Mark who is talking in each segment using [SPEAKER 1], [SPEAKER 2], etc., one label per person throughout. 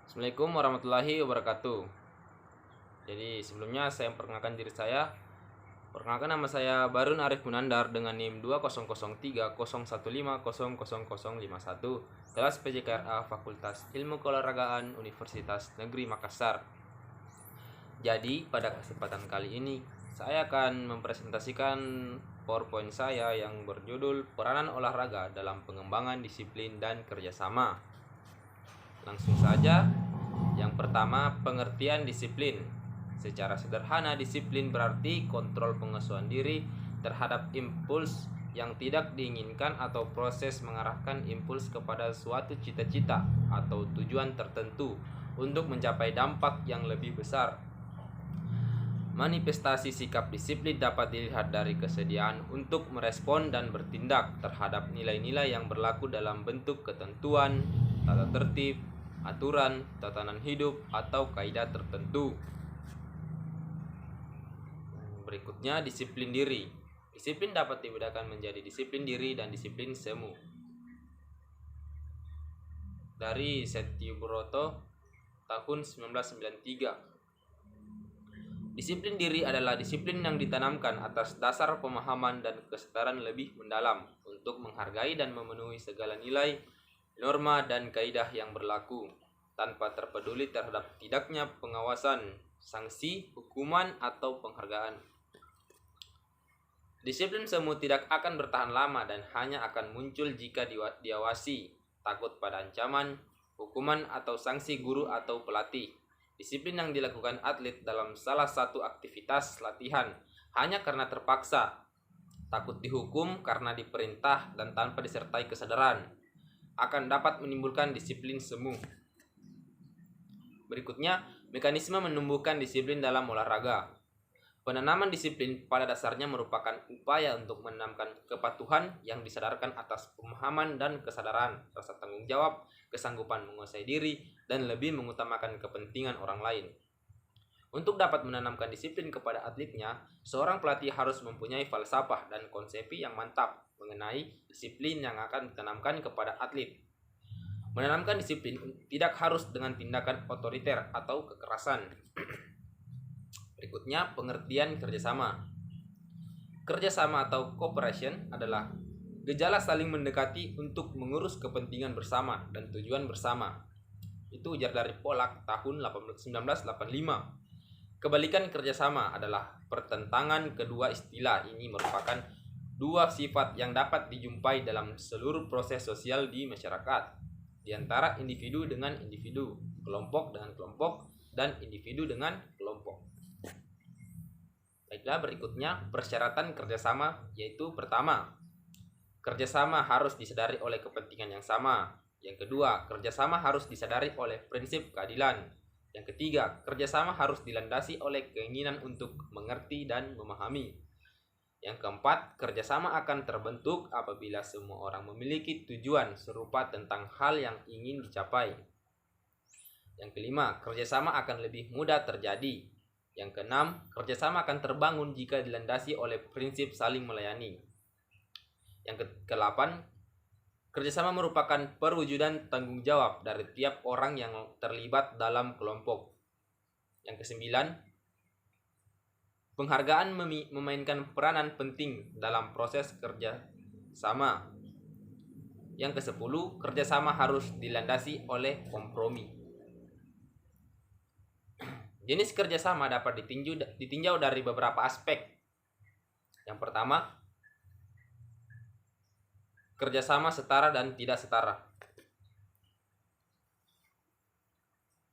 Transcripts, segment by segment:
[SPEAKER 1] Assalamualaikum warahmatullahi wabarakatuh. Jadi sebelumnya saya memperkenalkan diri saya. Perkenalkan, nama saya Barun Arif Munandar dengan NIM 200301500051, kelas PJKRA Fakultas Ilmu Keolahragaan Universitas Negeri Makassar. Jadi pada kesempatan kali ini saya akan mempresentasikan PowerPoint saya yang berjudul Peranan Olahraga dalam Pengembangan Disiplin dan Kerjasama. Langsung saja. Yang pertama, pengertian disiplin. Secara sederhana, disiplin berarti kontrol pengasuhan diri terhadap impuls yang tidak diinginkan atau proses mengarahkan impuls kepada suatu cita-cita atau tujuan tertentu untuk mencapai dampak yang lebih besar. Manifestasi sikap disiplin dapat dilihat dari kesediaan untuk merespon dan bertindak terhadap nilai-nilai yang berlaku dalam bentuk ketentuan, tata tertib, aturan, tatanan hidup, atau kaidah tertentu. Berikutnya, disiplin diri. Disiplin dapat dibedakan menjadi disiplin diri dan disiplin semu. Dari Setiobrata tahun 1993. Disiplin diri adalah disiplin yang ditanamkan atas dasar pemahaman dan kesadaran lebih mendalam untuk menghargai dan memenuhi segala nilai, norma, dan kaidah yang berlaku, tanpa terpeduli terhadap tidaknya pengawasan, sanksi, hukuman, atau penghargaan. Disiplin semu tidak akan bertahan lama dan hanya akan muncul jika diawasi, takut pada ancaman, hukuman, atau sanksi guru atau pelatih. Disiplin yang dilakukan atlet dalam salah satu aktivitas latihan hanya karena terpaksa, takut dihukum karena diperintah, dan tanpa disertai kesadaran, akan dapat menimbulkan disiplin semu. Berikutnya, mekanisme menumbuhkan disiplin dalam olahraga. Penanaman disiplin pada dasarnya merupakan upaya untuk menanamkan kepatuhan yang disadarkan atas pemahaman dan kesadaran, rasa tanggung jawab, kesanggupan menguasai diri, dan lebih mengutamakan kepentingan orang lain. Untuk dapat menanamkan disiplin kepada atletnya, seorang pelatih harus mempunyai falsafah dan konsepi yang mantap mengenai disiplin yang akan ditanamkan kepada atlet. Menanamkan disiplin tidak harus dengan tindakan otoriter atau kekerasan. Berikutnya, pengertian kerjasama. Kerjasama atau cooperation adalah gejala saling mendekati untuk mengurus kepentingan bersama dan tujuan bersama. Itu ujar dari Pollack tahun 1985. Kebalikan kerjasama adalah pertentangan kedua istilah ini merupakan dua sifat yang dapat dijumpai dalam seluruh proses sosial di masyarakat, di antara individu dengan individu, kelompok dengan kelompok, dan individu dengan kelompok. Baiklah, berikutnya persyaratan kerjasama, yaitu pertama, kerjasama harus disadari oleh kepentingan yang sama. Yang kedua, kerjasama harus disadari oleh prinsip keadilan. Yang ketiga, kerjasama harus dilandasi oleh keinginan untuk mengerti dan memahami. Yang keempat, kerjasama akan terbentuk apabila semua orang memiliki tujuan serupa tentang hal yang ingin dicapai. Yang kelima, kerjasama akan lebih mudah terjadi. Yang keenam, kerjasama akan terbangun jika dilandasi oleh prinsip saling melayani. Yang ke-8, kerjasama merupakan perwujudan tanggung jawab dari tiap orang yang terlibat dalam kelompok. Yang ke-9, penghargaan memainkan peranan penting dalam proses kerjasama. Yang ke-10, kerjasama harus dilandasi oleh kompromi. Jenis kerjasama dapat ditinjau dari beberapa aspek. Yang pertama, kerjasama setara dan tidak setara.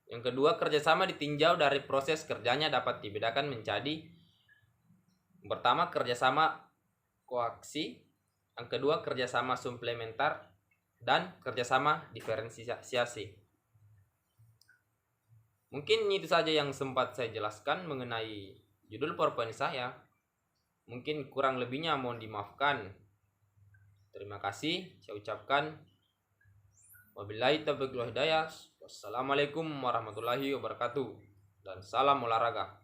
[SPEAKER 1] Yang kedua, kerjasama ditinjau dari proses kerjanya dapat dibedakan menjadi: pertama, kerjasama koaksi. Yang kedua, kerjasama suplementar. Dan kerjasama diferensiasi. Mungkin itu saja yang sempat saya jelaskan mengenai judul PowerPoint saya. Mungkin kurang lebihnya mohon dimaafkan. Terima kasih saya ucapkan. Wabillahi taufiq wal hidayah. Wassalamualaikum warahmatullahi wabarakatuh. Dan salam olahraga.